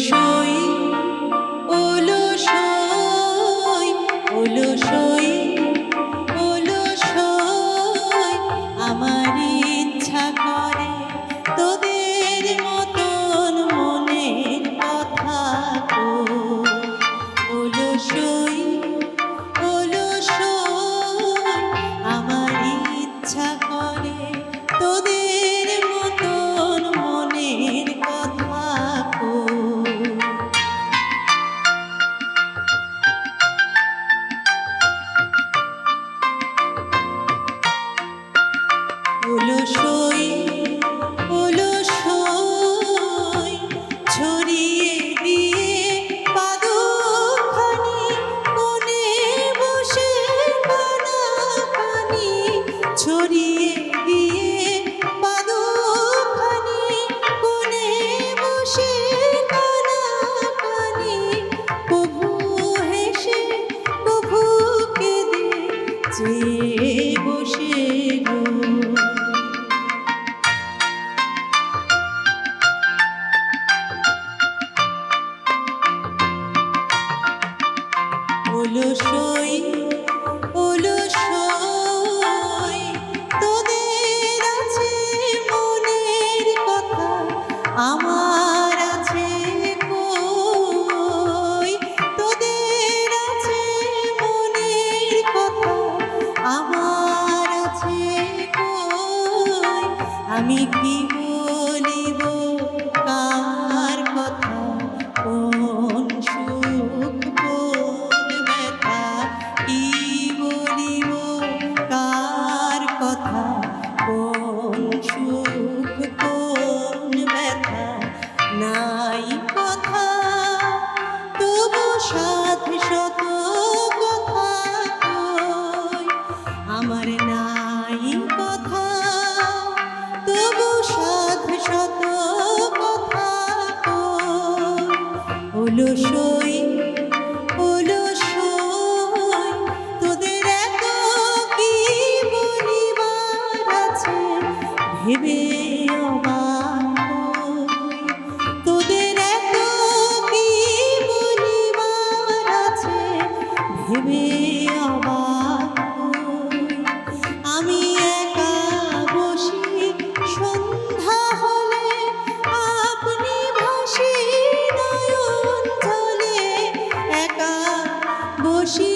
সই ওলো সই ওলো সই ওলো সই আমার ইচ্ছা করে তোদের মতন মনের কথা ওলো সই ওলো সই আমার ইচ্ছা করে তোদের মতন মনের কথা ওলো সই ওলো সই ছড়িয়ে দিয়ে পাদুখানি কোণে বসে কানাকানি ছড়িয়ে দিয়ে পাদুখানি কোণে বসে কানাকানি কভু হেসে কভু কেঁদে চেয়ে বসে গো ওলো সই ওলো সই তোদের আছে মনের কথা আমার আছে কই তোদের আছে মনের কথা আমার আছে কই আমি কি বলিব কার কথা কোন সুখ কোন ব্যথা কি বলিব কার কথা কোন সুখ কোন ব্যথা নাই কথা তবু সাধ শত কথা কই আমার নাই কথা তবু সাধ শত কথা কই ওলো সই ওলো সই তোদের এত কি বলিবার আছে ভেবে অবাক হই তোদের এত কি বলিবার আছে ভেবে অবাক হই আমি একা বসি সন্ধ্যা হলে আপনি ভাসি নয়ন জলে একা বসি